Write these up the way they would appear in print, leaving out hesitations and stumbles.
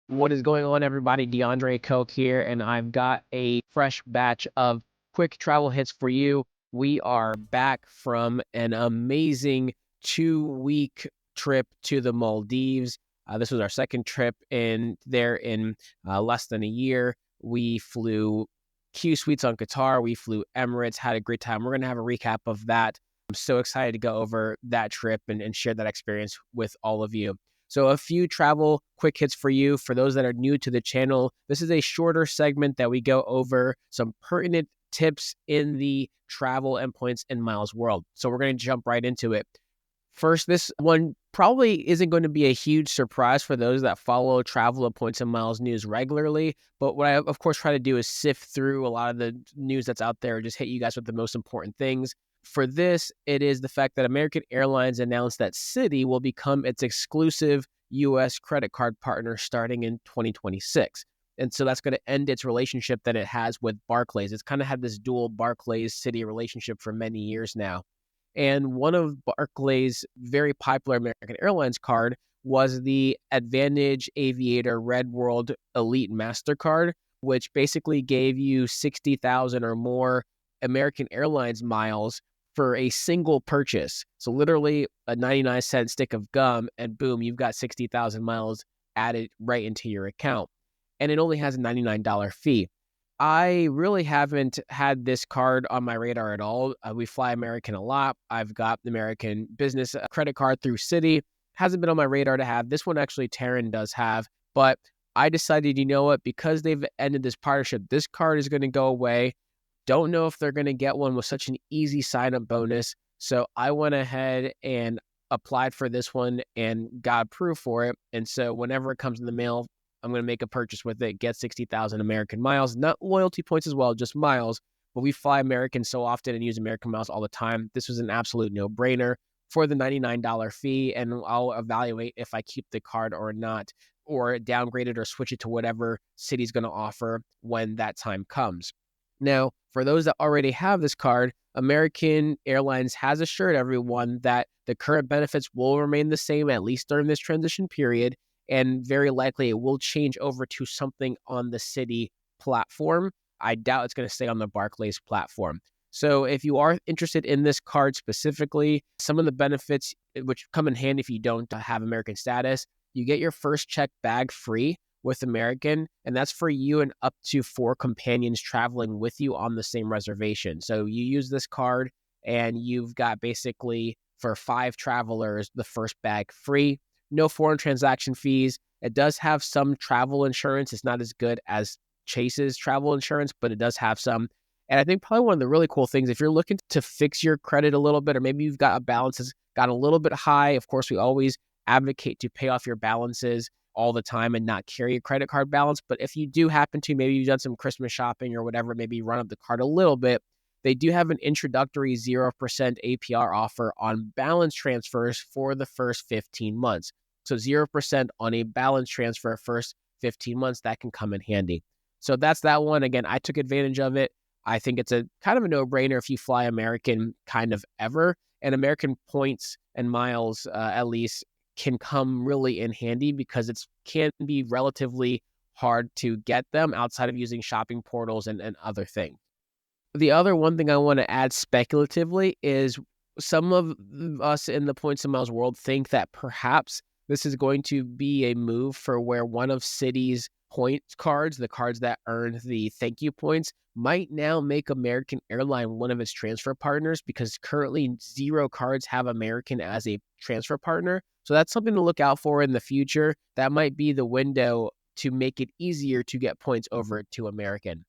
What is going on, everybody? DeAndre Coke here, and I've got a fresh batch of quick travel hits for you. We are back from an amazing 2-week trip to the Maldives. This was our second trip in less than a year. We flew Q Suites on Qatar. We flew Emirates, had a great time. We're going to have a recap of that. I'm so excited to go over that trip and share that experience with all of you. So a few travel quick hits for you. For those that are new to the channel, this is a shorter segment that we go over some pertinent tips in the travel and points and miles world. So we're going to jump right into it. First, this one probably isn't going to be a huge surprise for those that follow travel and points and miles news regularly. But what I, of course, try to do is sift through a lot of the news that's out there and just hit you guys with the most important things. For this, it is the fact that American Airlines announced that Citi will become its exclusive U.S. credit card partner starting in 2026. And so that's going to end its relationship that it has with Barclays. It's kind of had this dual Barclays-Citi relationship for many years now. And one of Barclays' very popular American Airlines card was the Advantage Aviator Red World Elite MasterCard, which basically gave you 60,000 or more American Airlines miles for a single purchase. So literally a 99-cent stick of gum, and boom, you've got 60,000 miles added right into your account. And it only has a $99 fee. I really haven't had this card on my radar at all. We fly American a lot. I've got the American business credit card through Citi. Hasn't been on my radar to have. This one actually Taryn does have, but I decided, you know what, because they've ended this partnership, this card is going to go away. Don't know if they're going to get one with such an easy sign-up bonus. So I went ahead and applied for this one and got approved for it. And so whenever it comes in the mail, I'm going to make a purchase with it, get 60,000 American miles, not loyalty points as well, just miles. But we fly American so often and use American miles all the time. This was an absolute no-brainer for the $99 fee. And I'll evaluate if I keep the card or not, or downgrade it or switch it to whatever Citi's going to offer when that time comes. Now, for those that already have this card, American Airlines has assured everyone that the current benefits will remain the same, at least during this transition period, and very likely it will change over to something on the Citi platform. I doubt it's going to stay on the Barclays platform. So if you are interested in this card specifically, some of the benefits which come in handy if you don't have American status, you get your first check bag free with American, and that's for you and up to 4 companions traveling with you on the same reservation. So you use this card and you've got basically for 5 travelers, the first bag free, no foreign transaction fees. It does have some travel insurance. It's not as good as Chase's travel insurance, but it does have some. And I think probably one of the really cool things, if you're looking to fix your credit a little bit, or maybe you've got a balance that's got a little bit high, of course, we always advocate to pay off your balances all the time and not carry a credit card balance. But if you do happen to, maybe you've done some Christmas shopping or whatever, maybe run up the card a little bit, they do have an introductory 0% APR offer on balance transfers for the first 15 months. So 0% on a balance transfer first 15 months, that can come in handy. So that's that one. Again, I took advantage of it. I think it's a kind of a no-brainer if you fly American kind of ever. And American points and miles, at least, can come really in handy because it can be relatively hard to get them outside of using shopping portals and other things. The other one thing I want to add speculatively is some of us in the points and miles world think that perhaps this is going to be a move for where one of Citi's points cards, the cards that earn the thank you points, might now make American Airlines one of its transfer partners, because currently 0 cards have American as a transfer partner. So that's something to look out for in the future. That might be the window to make it easier to get points over to American.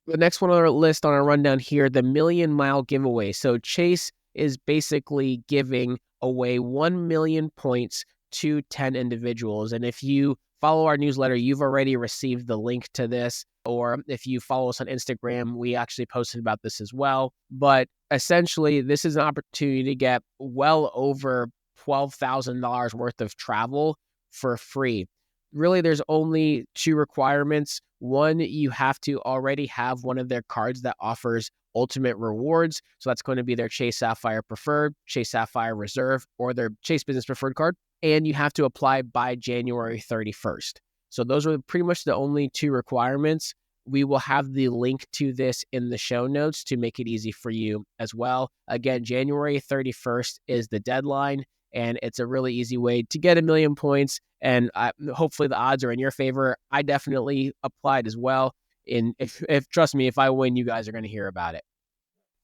The next one on our list on our rundown here, the Million Mile Giveaway. So Chase is basically giving away 1 million points to 10 individuals. And if you follow our newsletter, you've already received the link to this. Or if you follow us on Instagram, we actually posted about this as well. But essentially, this is an opportunity to get well over $12,000 worth of travel for free. Really, there's only 2 requirements. One, you have to already have one of their cards that offers ultimate rewards. So that's going to be their Chase Sapphire Preferred, Chase Sapphire Reserve, or their Chase Business Preferred card. And you have to apply by January 31st. So those are pretty much the only two requirements. We will have the link to this in the show notes to make it easy for you as well. Again, January 31st is the deadline, and it's a really easy way to get 1,000,000 points. And hopefully the odds are in your favor. I definitely applied as well. And if trust me, if I win, you guys are going to hear about it.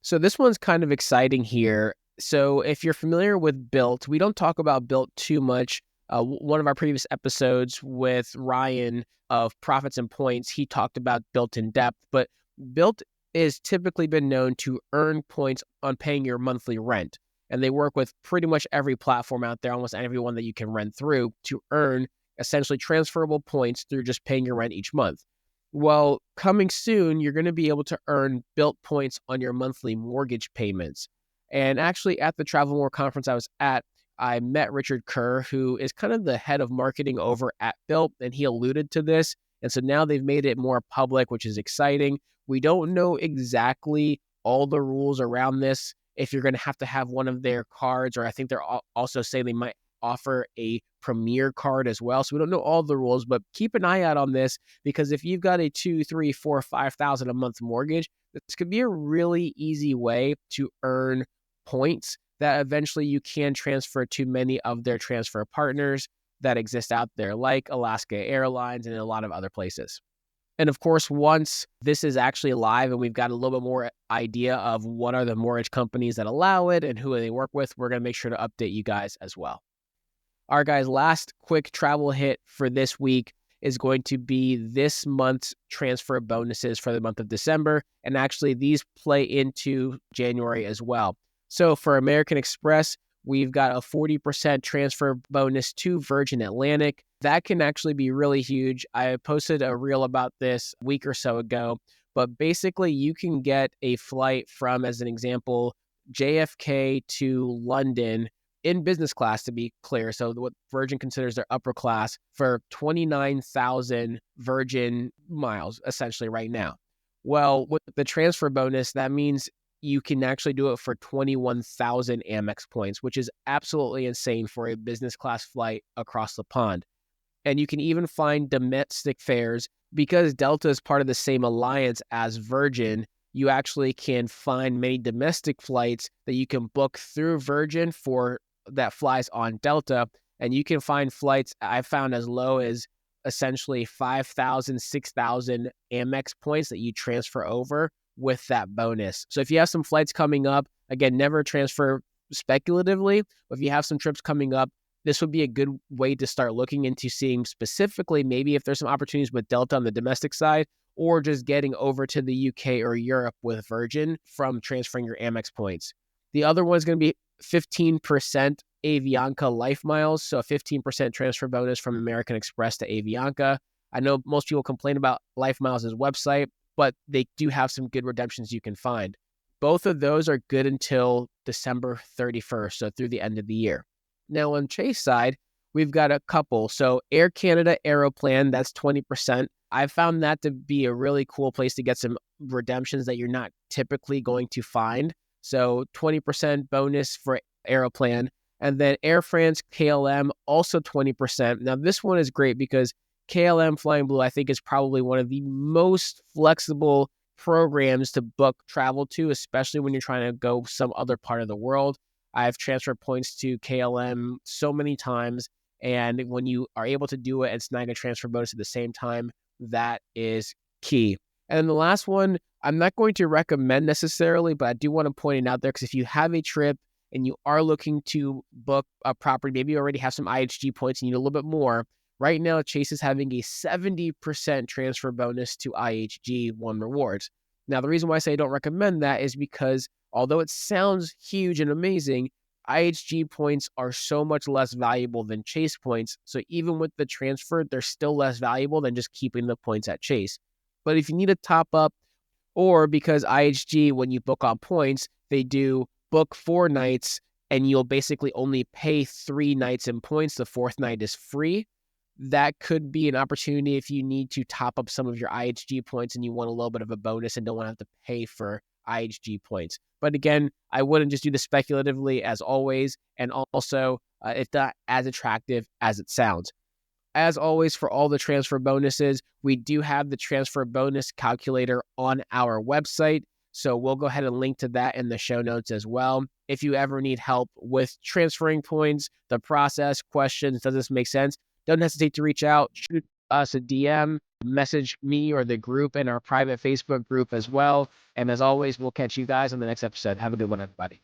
So this one's kind of exciting here. So if you're familiar with BILT, we don't talk about BILT too much. One of our previous episodes with Ryan of Profits and Points, he talked about BILT in depth, but BILT is typically been known to earn points on paying your monthly rent. And they work with pretty much every platform out there, almost everyone that you can rent through, to earn essentially transferable points through just paying your rent each month. Well, coming soon, you're going to be able to earn BILT points on your monthly mortgage payments. And actually, at the Travel More conference I was at, I met Richard Kerr, who is kind of the head of marketing over at BILT, and he alluded to this. And so now they've made it more public, which is exciting. We don't know exactly all the rules around this, if you're going to have one of their cards, or I think they're also saying they might offer a premier card as well. So we don't know all the rules, but keep an eye out on this, because if you've got a 2, 3, 4, 5,000 a month mortgage, this could be a really easy way to earn points that eventually you can transfer to many of their transfer partners that exist out there, like Alaska Airlines and a lot of other places. And of course, once this is actually live and we've got a little bit more idea of what are the mortgage companies that allow it and who they work with, we're going to make sure to update you guys as well. All right, guys, last quick travel hit for this week is going to be this month's transfer bonuses for the month of December. And actually, these play into January as well. So for American Express, we've got a 40% transfer bonus to Virgin Atlantic. That can actually be really huge. I posted a reel about this a week or so ago, but basically you can get a flight from, as an example, JFK to London in business class, to be clear. So what Virgin considers their upper class, for 29,000 Virgin miles, essentially right now. Well, with the transfer bonus, that means you can actually do it for 21,000 Amex points, which is absolutely insane for a business class flight across the pond. And you can even find domestic fares, because Delta is part of the same alliance as Virgin. You actually can find many domestic flights that you can book through Virgin for that flies on Delta. And you can find flights I found as low as essentially 5,000, 6,000 Amex points that you transfer over with that bonus. So if you have some flights coming up, again, never transfer speculatively, but if you have some trips coming up, this would be a good way to start looking into seeing specifically maybe if there's some opportunities with Delta on the domestic side, or just getting over to the UK or Europe with Virgin from transferring your Amex points. The other one is going to be 15% Avianca Life Miles, so a 15% transfer bonus from American Express to Avianca. I know most people complain about Life Miles' website, but they do have some good redemptions you can find. Both of those are good until December 31st, so through the end of the year. Now on Chase side, we've got a couple. So Air Canada Aeroplan, that's 20%. I found that to be a really cool place to get some redemptions that you're not typically going to find. So 20% bonus for Aeroplan. And then Air France KLM, also 20%. Now this one is great because KLM Flying Blue, I think, is probably one of the most flexible programs to book travel to, especially when you're trying to go some other part of the world. I've transferred points to KLM so many times, and when you are able to do it and snag a transfer bonus at the same time, that is key. And then the last one, I'm not going to recommend necessarily, but I do want to point it out there, because if you have a trip and you are looking to book a property, maybe you already have some IHG points and you need a little bit more. Right now, Chase is having a 70% transfer bonus to IHG One Rewards. Now, the reason why I say I don't recommend that is because although it sounds huge and amazing, IHG points are so much less valuable than Chase points. So even with the transfer, they're still less valuable than just keeping the points at Chase. But if you need a top up, or because IHG, when you book on points, they do book 4 nights and you'll basically only pay 3 nights in points. The 4th night is free. That could be an opportunity if you need to top up some of your IHG points and you want a little bit of a bonus and don't want to have to pay for IHG points. But again, I wouldn't just do this speculatively, as always, and also it's not as attractive as it sounds. As always, for all the transfer bonuses, we do have the transfer bonus calculator on our website. So we'll go ahead and link to that in the show notes as well. If you ever need help with transferring points, the process, questions, does this make sense? Don't hesitate to reach out, shoot us a DM, message me or the group in our private Facebook group as well. And as always, we'll catch you guys on the next episode. Have a good one, everybody.